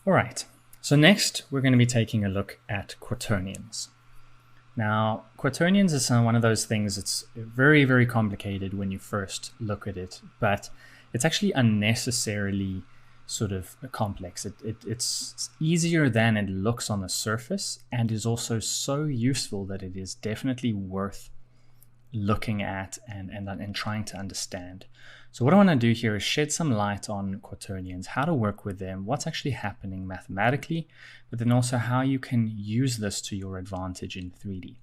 All right, so next we're going to be taking a look at quaternions. Now, quaternions is one of those things that's very, very complicated when you first look at it, but it's actually unnecessarily sort of complex. It's easier than it looks on the surface, and is also so useful that it is definitely worth looking at and trying to understand. So what I want to do here is shed some light on quaternions, how to work with them, what's actually happening mathematically, but then also how you can use this to your advantage in 3D.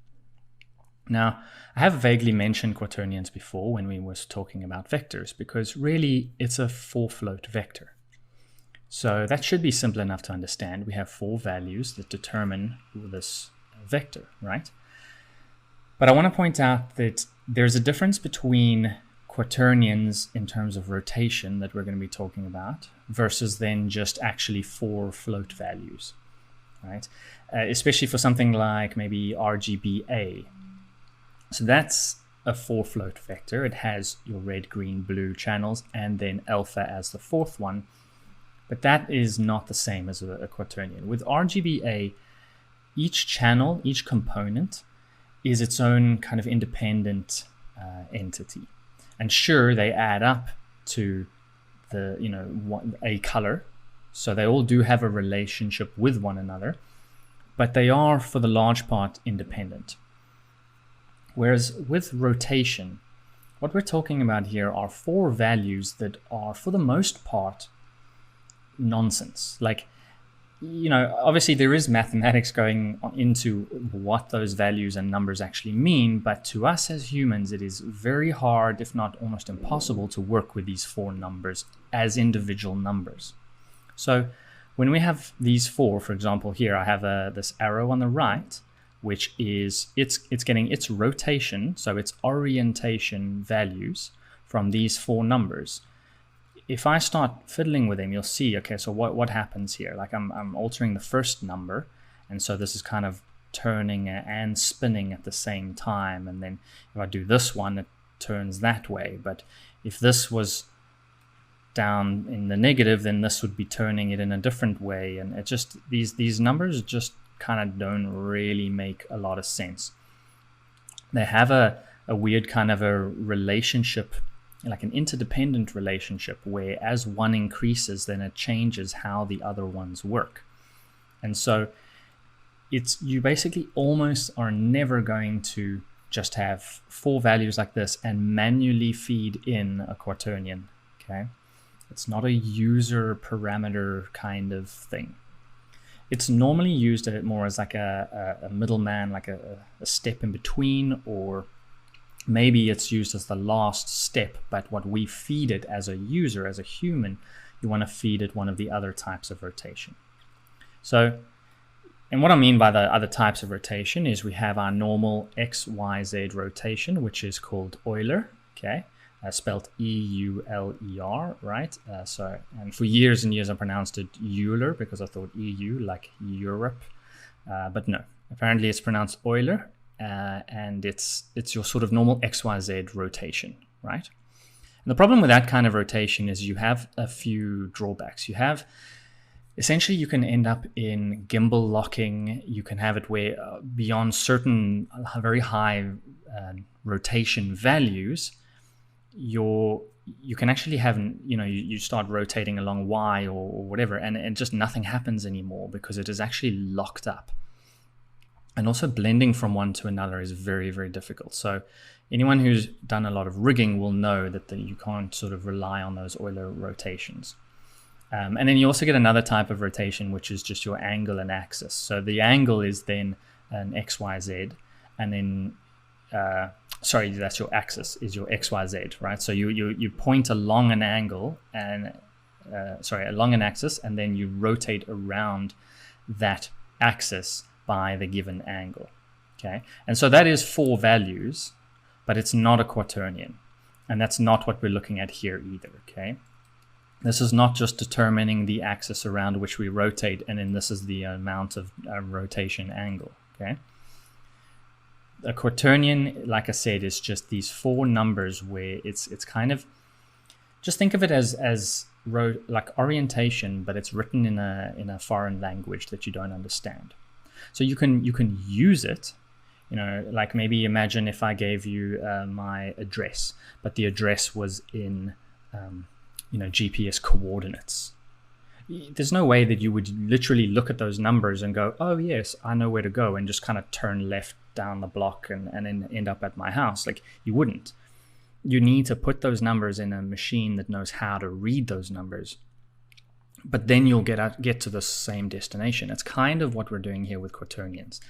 Now, I have vaguely mentioned quaternions before when we were talking about vectors, because really it's a 4-float vector. So that should be simple enough to understand. We have 4 values that determine this vector, right? But I want to point out that there's a difference between quaternions in terms of rotation that we're going to be talking about versus then just actually 4 float values, right? Especially for something like maybe RGBA. So that's a 4-float vector. It has your red, green, blue channels and then alpha as the 4th one. But that is not the same as a quaternion. With RGBA, each channel, each component is its own kind of independent entity. And sure, they add up to a color. So they all do have a relationship with one another, but they are for the large part independent. Whereas with rotation, what we're talking about here are 4 values that are for the most part nonsense. Like, obviously there is mathematics going into what those values and numbers actually mean, but to us as humans, it is very hard, if not almost impossible, to work with these 4 numbers as individual numbers. So when we have these 4, for example, here I have this arrow on the right, which is it's getting its rotation, so its orientation values from these 4 numbers. If I start fiddling with them, you'll see, okay, so what happens here? Like I'm altering the first number, and so this is kind of turning and spinning at the same time. And then if I do this one, it turns that way. But if this was down in the negative, then this would be turning it in a different way. And it just, these numbers just kind of don't really make a lot of sense. They have a weird kind of a relationship, like an interdependent relationship, where as one increases, then it changes how the other ones work. And so you basically almost are never going to just have 4 values like this and manually feed in a quaternion, okay? It's not a user parameter kind of thing. It's normally used more as like a middleman, like a step in between, or maybe it's used as the last step, but what we feed it as a user, as a human, you want to feed it one of the other types of rotation. So, and what I mean by the other types of rotation is we have our normal XYZ rotation, which is called Euler, okay? Spelled E-U-L-E-R, right? And for years and years I pronounced it Euler because I thought EU, like Europe, but no, apparently it's pronounced Euler. And it's your sort of normal XYZ rotation, right? And the problem with that kind of rotation is you have a few drawbacks. You have, essentially, you can end up in gimbal locking. You can have it where beyond certain very high rotation values, you can actually have, you start rotating along Y or whatever, and just nothing happens anymore because it is actually locked up. And also blending from one to another is very, very difficult. So anyone who's done a lot of rigging will know that you can't sort of rely on those Euler rotations. And then you also get another type of rotation, which is just your angle and axis. So the angle is then an XYZ, and then, that's your axis, is your XYZ, right? So you point along an angle and, along an axis, and then you rotate around that axis by the given angle, okay? And so that is 4 values, but it's not a quaternion. And that's not what we're looking at here either, okay? This is not just determining the axis around which we rotate, and then this is the amount of rotation angle, okay? A quaternion, like I said, is just these 4 numbers where it's kind of, just think of it as like orientation, but it's written in a foreign language that you don't understand. So you can use it, like maybe imagine if I gave you my address, but the address was in GPS coordinates. There's no way that you would literally look at those numbers and go, oh yes, I know where to go, and just kind of turn left down the block and then end up at my house. Like, you wouldn't. You need to put those numbers in a machine that knows how to read those numbers, but then you'll get to the same destination. It's kind of what we're doing here with quaternions.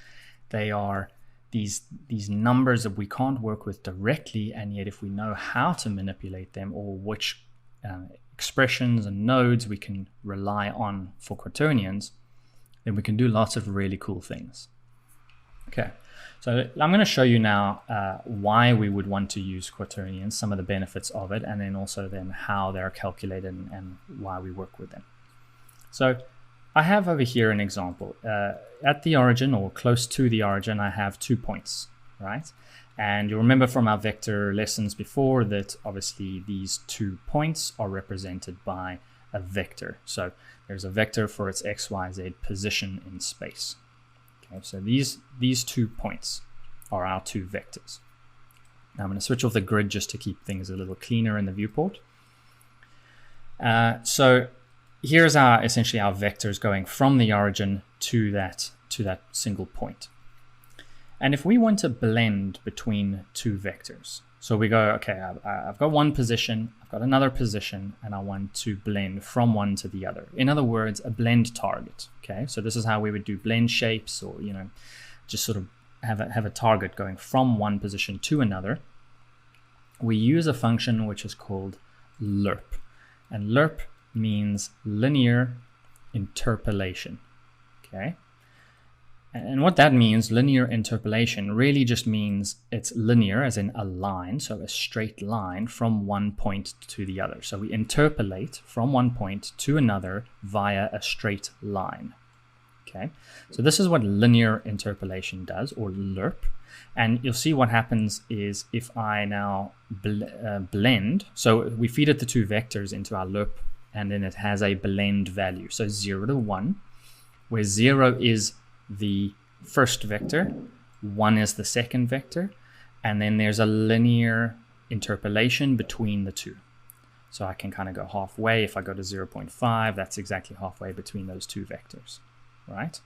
They are these numbers that we can't work with directly, and yet if we know how to manipulate them, or which expressions and nodes we can rely on for quaternions, then we can do lots of really cool things. Okay, so I'm going to show you now why we would want to use quaternions, some of the benefits of it, and then also then how they're calculated and why we work with them. So I have over here an example. At the origin, or close to the origin, I have 2 points, right? And you remember from our vector lessons before that obviously these 2 points are represented by a vector. So there's a vector for its x, y, z position in space. Okay, so these 2 points are our 2 vectors. Now I'm going to switch off the grid just to keep things a little cleaner in the viewport. So here's essentially our vectors going from the origin to that single point. And if we want to blend between 2 vectors, so we go, okay, I've got one position, I've got another position, and I want to blend from one to the other. In other words, a blend target. Okay, so this is how we would do blend shapes, or just sort of have a target going from one position to another. We use a function which is called lerp, and lerp means linear interpolation. Okay. And what that means, linear interpolation, really just means it's linear, as in a line, so a straight line from one point to the other. So we interpolate from one point to another via a straight line. Okay, so this is what linear interpolation does, or lerp. And you'll see what happens is if I now blend, so we feed it the 2 vectors into our lerp, and then it has a blend value. So 0 to 1, where 0 is the first vector, 1 is the second vector, and then there's a linear interpolation between the 2. So I can kind of go halfway. If I go to 0.5, that's exactly halfway between those 2 vectors, right?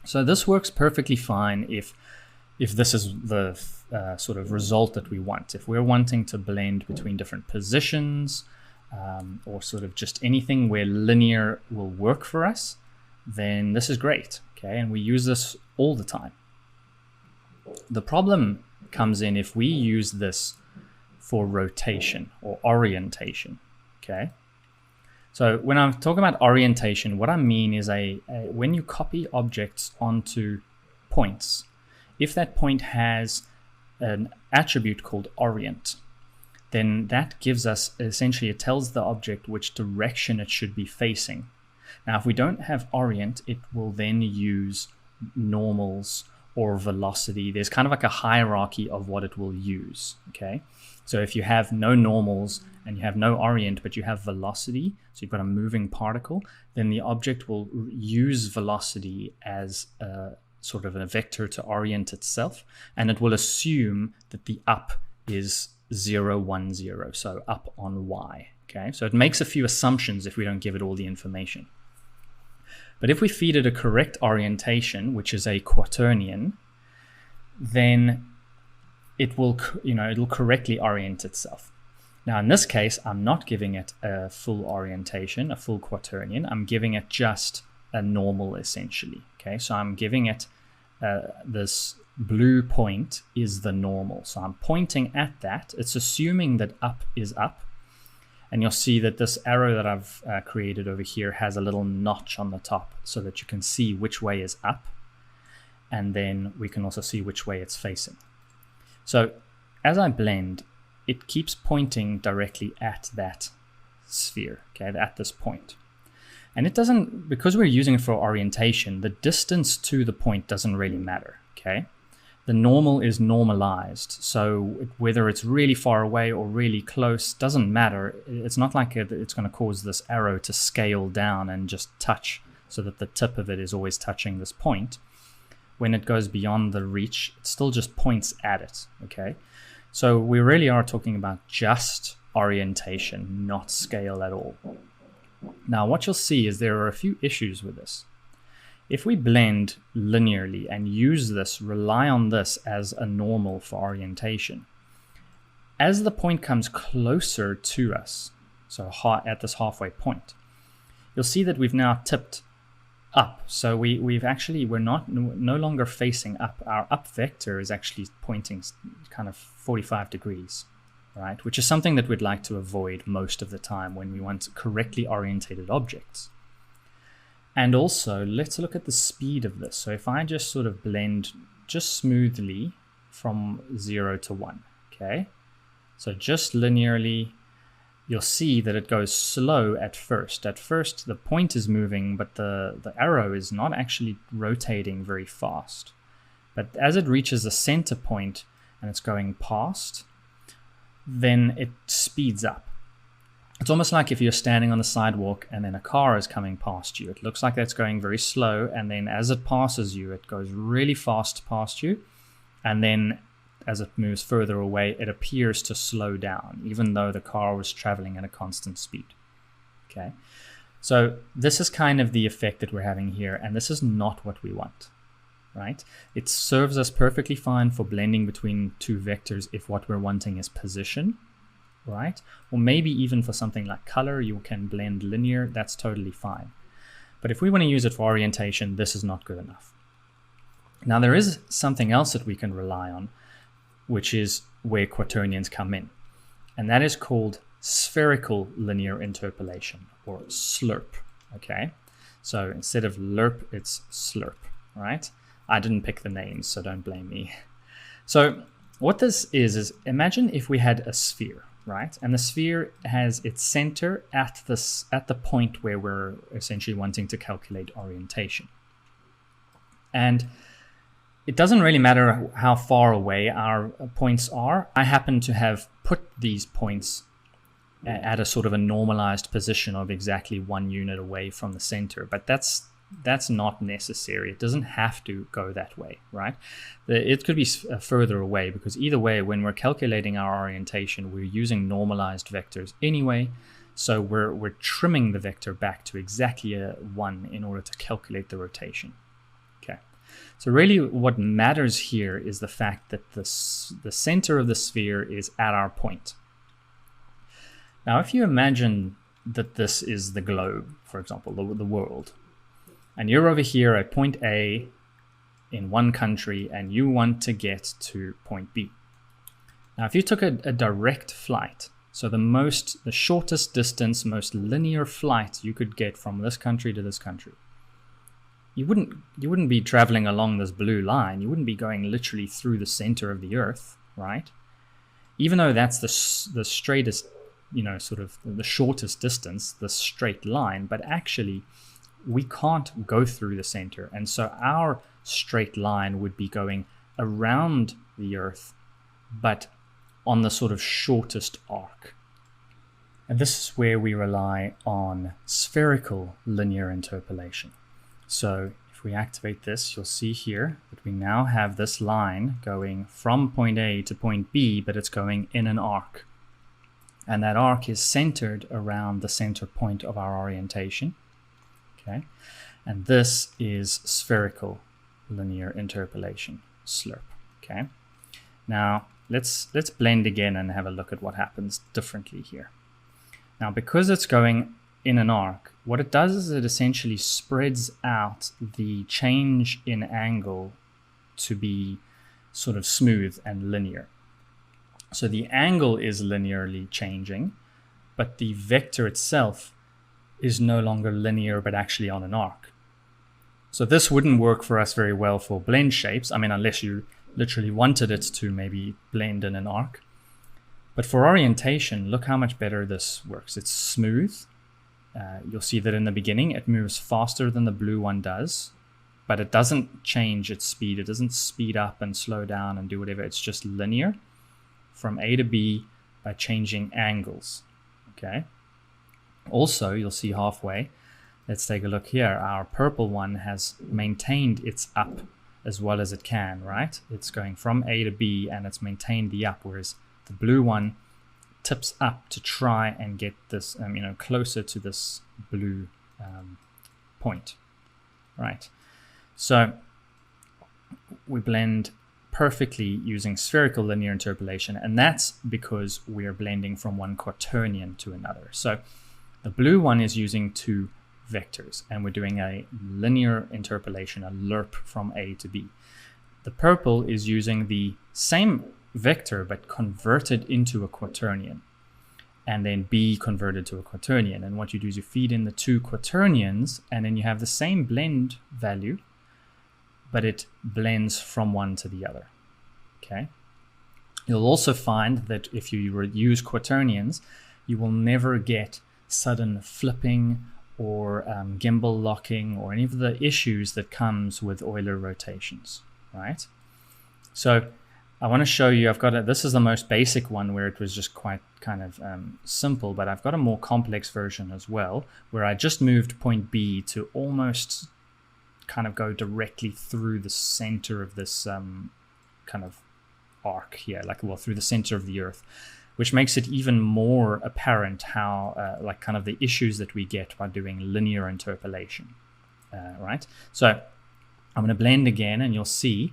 So this works perfectly fine if this is the sort of result that we want. If we're wanting to blend between different positions, or sort of just anything where linear will work for us, then this is great. Okay, and we use this all the time. The problem comes in if we use this for rotation or orientation. Okay, so when I'm talking about orientation, what I mean is when you copy objects onto points, if that point has an attribute called orient, then that gives us, essentially it tells the object which direction it should be facing. Now, if we don't have orient, it will then use normals or velocity. There's kind of like a hierarchy of what it will use, okay? So if you have no normals and you have no orient, but you have velocity, so you've got a moving particle, then the object will use velocity as a sort of a vector to orient itself, and it will assume that the up is 0, 1, 0, so up on y, okay? So it makes a few assumptions if we don't give it all the information. But if we feed it a correct orientation, which is a quaternion, then it will, it'll correctly orient itself. Now, in this case, I'm not giving it a full orientation, a full quaternion. I'm giving it just a normal, essentially. Okay, so I'm giving it this blue point is the normal. So I'm pointing at that. It's assuming that up is up. And you'll see that this arrow that I've created over here has a little notch on the top so that you can see which way is up. And then we can also see which way it's facing. So as I blend, it keeps pointing directly at that sphere, okay, at this point. And it doesn't, because we're using it for orientation, the distance to the point doesn't really matter, okay? the normal is normalized. So whether it's really far away or really close, doesn't matter. It's not like it's going to cause this arrow to scale down and just touch so that the tip of it is always touching this point. When it goes beyond the reach, it still just points at it, okay? So we really are talking about just orientation, not scale at all. Now, what you'll see is there are a few issues with this. If we blend linearly and use this, rely on this as a normal for orientation, as the point comes closer to us, so at this halfway point, you'll see that we've now tipped up. So we're no longer facing up. Our up vector is actually pointing kind of 45 degrees, right? Which is something that we'd like to avoid most of the time when we want correctly orientated objects. And also, let's look at the speed of this. So if I just sort of blend just smoothly from 0 to 1, okay? So just linearly, you'll see that it goes slow at first. At first, the point is moving, but the arrow is not actually rotating very fast. But as it reaches the center point and it's going past, then it speeds up. It's almost like if you're standing on the sidewalk and then a car is coming past you. It looks like that's going very slow, and then as it passes you, it goes really fast past you, and then as it moves further away, it appears to slow down, even though the car was traveling at a constant speed. Okay, so this is kind of the effect that we're having here, and this is not what we want, right? It serves us perfectly fine for blending between two vectors if what we're wanting is position, right? Or maybe even for something like color, you can blend linear, that's totally fine. But if we want to use it for orientation, this is not good enough. Now there is something else that we can rely on, which is where quaternions come in. And that is called spherical linear interpolation, or SLIRP, okay? So instead of LIRP, it's SLIRP, right? I didn't pick the names, so don't blame me. So what this is imagine if we had a sphere, right? And the sphere has its center at the point where we're essentially wanting to calculate orientation. And it doesn't really matter how far away our points are. I happen to have put these points at a sort of a normalized position of exactly 1 unit away from the center, but that's not necessary. It doesn't have to go that way, right? It could be further away, because either way, when we're calculating our orientation, we're using normalized vectors anyway, so we're trimming the vector back to exactly a 1 in order to calculate the rotation. Okay, so really what matters here is the fact that the center of the sphere is at our point. Now, if you imagine that this is the globe, for example, the world, and you're over here at point A in one country, and you want to get to point B. Now, if you took a direct flight, so the shortest distance, most linear flight you could get from this country to this country, you wouldn't be traveling along this blue line. You wouldn't be going literally through the center of the Earth, right? Even though that's the straightest, sort of the shortest distance, the straight line, but actually we can't go through the center. And so our straight line would be going around the Earth, but on the sort of shortest arc. And this is where we rely on spherical linear interpolation. So if we activate this, you'll see here that we now have this line going from point A to point B, but it's going in an arc. And that arc is centered around the center point of our orientation. Okay, and this is spherical linear interpolation, SLIRP. Okay, now let's blend again and have a look at what happens differently here. Now, because it's going in an arc, what it does is it essentially spreads out the change in angle to be sort of smooth and linear. So the angle is linearly changing, but the vector itself is no longer linear, but actually on an arc. So this wouldn't work for us very well for blend shapes. I mean, unless you literally wanted it to maybe blend in an arc. But for orientation, look how much better this works. It's smooth. You'll see that in the beginning, it moves faster than the blue one does. but it doesn't change its speed. It doesn't speed up and slow down and do whatever. It's just linear from A to B by changing angles. Okay. Also, you'll see halfway, let's take a look here. Our purple one has maintained its up as well as it can, right? It's going from A to B and it's maintained the up, whereas the blue one tips up to try and get this, closer to this blue point, right? So we blend perfectly using spherical linear interpolation, and that's because we are blending from one quaternion to another. So the blue one is using two vectors, and we're doing a linear interpolation, a lerp from A to B. The purple is using the same vector but converted into a quaternion, and then B converted to a quaternion. And what you do is you feed in the two quaternions, and then you have the same blend value, but it blends from one to the other. Okay. You'll also find that if you use quaternions, you will never get sudden flipping or gimbal locking or any of the issues that comes with Euler rotations, right? So I want to show you, this is the most basic one where it was just quite kind of simple, but I've got a more complex version as well, where I just moved point B to almost kind of go directly through the center of this kind of arc here, through the center of the Earth, which makes it even more apparent how, kind of the issues that we get by doing linear interpolation, right? So I'm going to blend again, and you'll see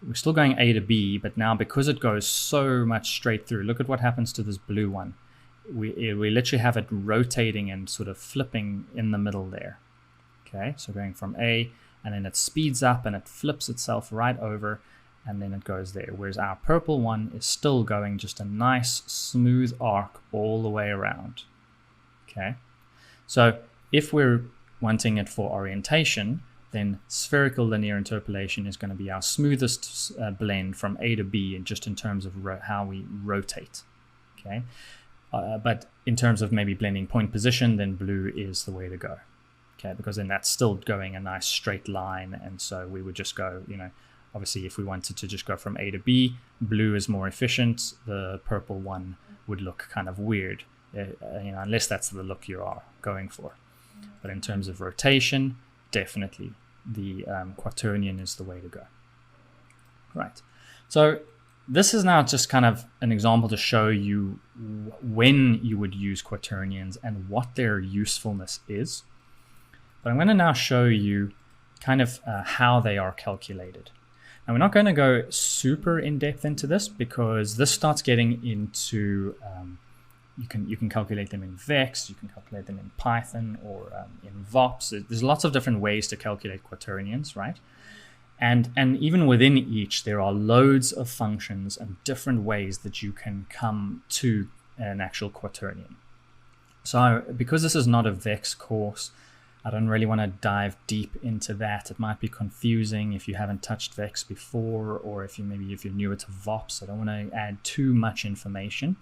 we're still going A to B, but now because it goes so much straight through, look at what happens to this blue one. We literally have it rotating and sort of flipping in the middle there. Okay, so going from A, and then it speeds up and it flips itself right over, and then it goes there. Whereas our purple one is still going just a nice smooth arc all the way around. Okay, so if we're wanting it for orientation, then spherical linear interpolation is going to be our smoothest blend from A to B, and just in terms of how we rotate. Okay, but in terms of maybe blending point position, then blue is the way to go. Okay, because then that's still going a nice straight line, and so we would just go, obviously if we wanted to just go from A to B, blue is more efficient. The purple one would look kind of weird, unless that's the look you are going for. But in terms of rotation, definitely the quaternion is the way to go. Right. So this is now just kind of an example to show you when you would use quaternions and what their usefulness is. But I'm going to now show you kind of how they are calculated. Now, we're not going to go super in depth into this, because this starts getting into you can calculate them in Vex, you can calculate them in Python or in VOPs. There's lots of different ways to calculate quaternions, right? And even within each, there are loads of functions and different ways that you can come to an actual quaternion. So because this is not a Vex course, I don't really want to dive deep into that. It might be confusing if you haven't touched Vex before, or if you're newer to VOPs. I don't want to add too much information.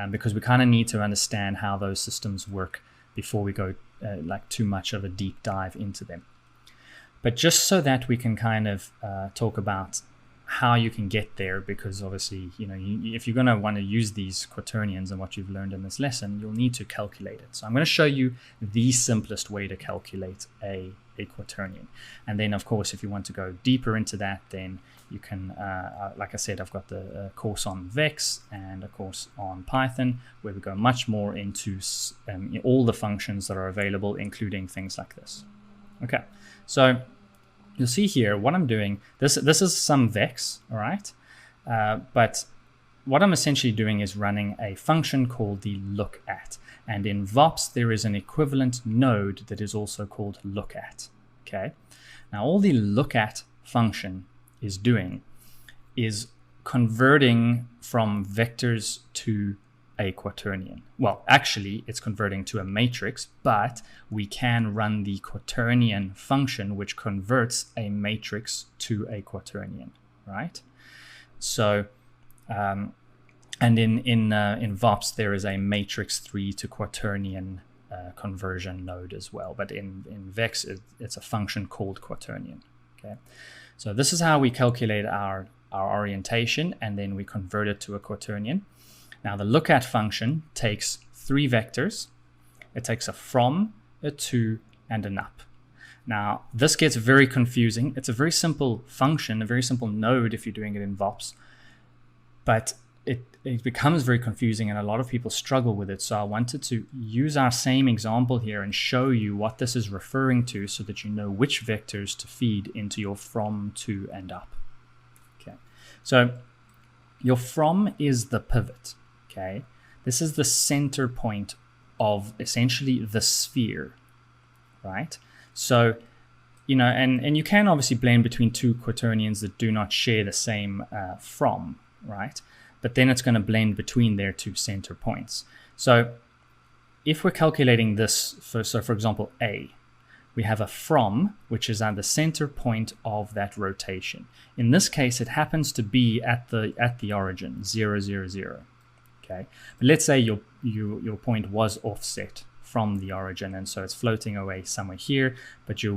Because we kind of need to understand how those systems work before we go too much of a deep dive into them. But just so that we can kind of talk about how you can get there, because obviously, if you're going to want to use these quaternions and what you've learned in this lesson, you'll need to calculate it. So I'm going to show you the simplest way to calculate a quaternion. And then, of course, if you want to go deeper into that, then you can, like I said, I've got the course on Vex and a course on Python, where we go much more into all the functions that are available, including things like this. Okay, so you'll see here what I'm doing. This is some Vex, all right? But what I'm essentially doing is running a function called the lookat. And in VOPs, there is an equivalent node that is also called lookat. Okay. Now, all the lookat function is doing is converting from vectors to a quaternion. Well, actually, it's converting to a matrix, but we can run the quaternion function, which converts a matrix to a quaternion, right? So, and in VOPs, there is a matrix 3 to quaternion conversion node as well. But in Vex, it's a function called quaternion. Okay, so this is how we calculate our orientation, and then we convert it to a quaternion. Now the look-at function takes 3 vectors. It takes a from, a to, and an up. Now this gets very confusing. It's a very simple function, a very simple node if you're doing it in VOPs, but it becomes very confusing and a lot of people struggle with it. So I wanted to use our same example here and show you what this is referring to so that you know which vectors to feed into your from, to, and up. Okay, so your from is the pivot. Okay, this is the center point of essentially the sphere, right? So, you know, and you can obviously blend between 2 quaternions that do not share the same from, right? But then it's going to blend between their 2 center points. So if we're calculating this, for example, A, we have a from, which is at the center point of that rotation. In this case, it happens to be at the origin, 0, 0, 0. Okay, but let's say your point was offset from the origin, and so it's floating away somewhere here, but you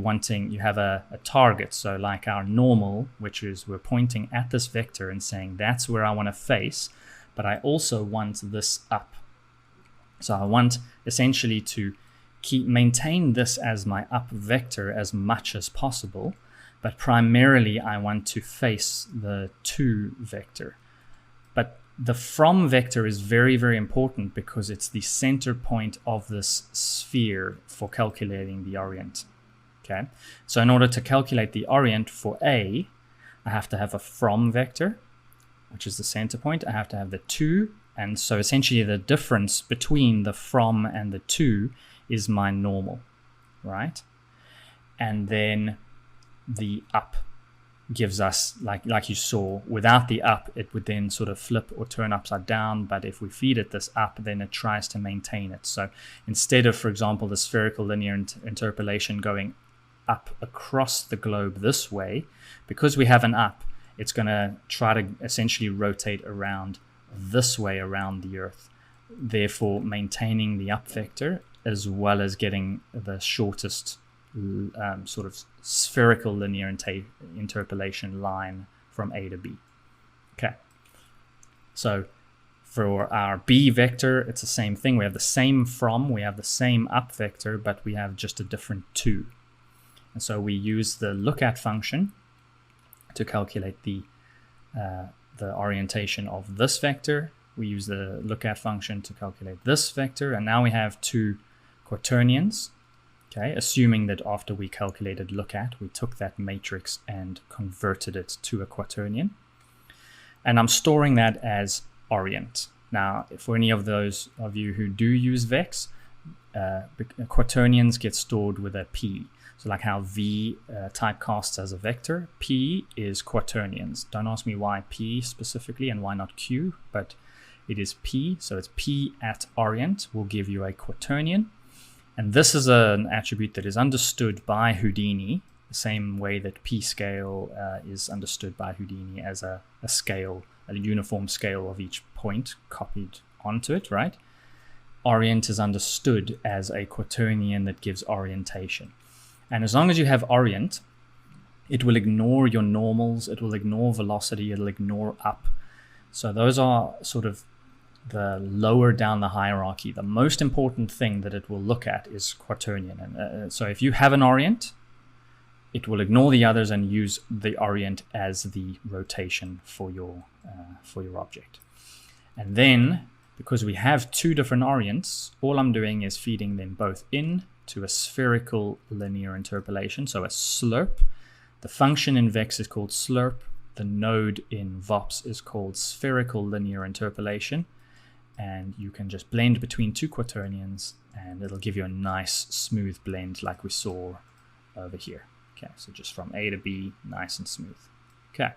have a target. So like our normal, which is we're pointing at this vector and saying that's where I want to face, but I also want this up. So I want essentially to maintain this as my up vector as much as possible, but primarily I want to face the to vector. But the from vector is very, very important because it's the center point of this sphere for calculating the orient. Okay, so in order to calculate the orient for A, I have to have a from vector, which is the center point. I have to have the to, and so essentially the difference between the from and the to is my normal, right? And then the up gives us, like you saw, without the up, it would then sort of flip or turn upside down. But if we feed it this up, then it tries to maintain it. So instead of, for example, the spherical linear interpolation going up across the globe this way, because we have an up, it's going to try to essentially rotate around this way around the Earth, therefore maintaining the up vector as well as getting the shortest sort of spherical linear interpolation line from A to B. Okay, so for our B vector, it's the same thing. We have the same from, we have the same up vector, but we have just a different to. And so we use the look-at function to calculate the orientation of this vector. We use the look-at function to calculate this vector, and now we have 2 quaternions. Okay, assuming that after we calculated look-at, we took that matrix and converted it to a quaternion. And I'm storing that as orient. Now, for any of those of you who do use VEX, quaternions get stored with a P. So like how V typecasts as a vector, P is quaternions. Don't ask me why P specifically and why not Q, but it is P. So it's P at orient will give you a quaternion. And this is an attribute that is understood by Houdini, the same way that p-scale is understood by Houdini as a scale, a uniform scale of each point copied onto it, right? Orient is understood as a quaternion that gives orientation. And as long as you have orient, it will ignore your normals, it will ignore velocity, it'll ignore up. So those are sort of the lower down the hierarchy. The most important thing that it will look at is quaternion. And so if you have an orient, it will ignore the others and use the orient as the rotation for your object. And then, because we have 2 different orients, all I'm doing is feeding them both in to a spherical linear interpolation, so a slurp. The function in VEX is called slurp. The node in VOPs is called spherical linear interpolation. And you can just blend between 2 quaternions and it'll give you a nice smooth blend like we saw over here. Okay, so just from A to B, nice and smooth. Okay.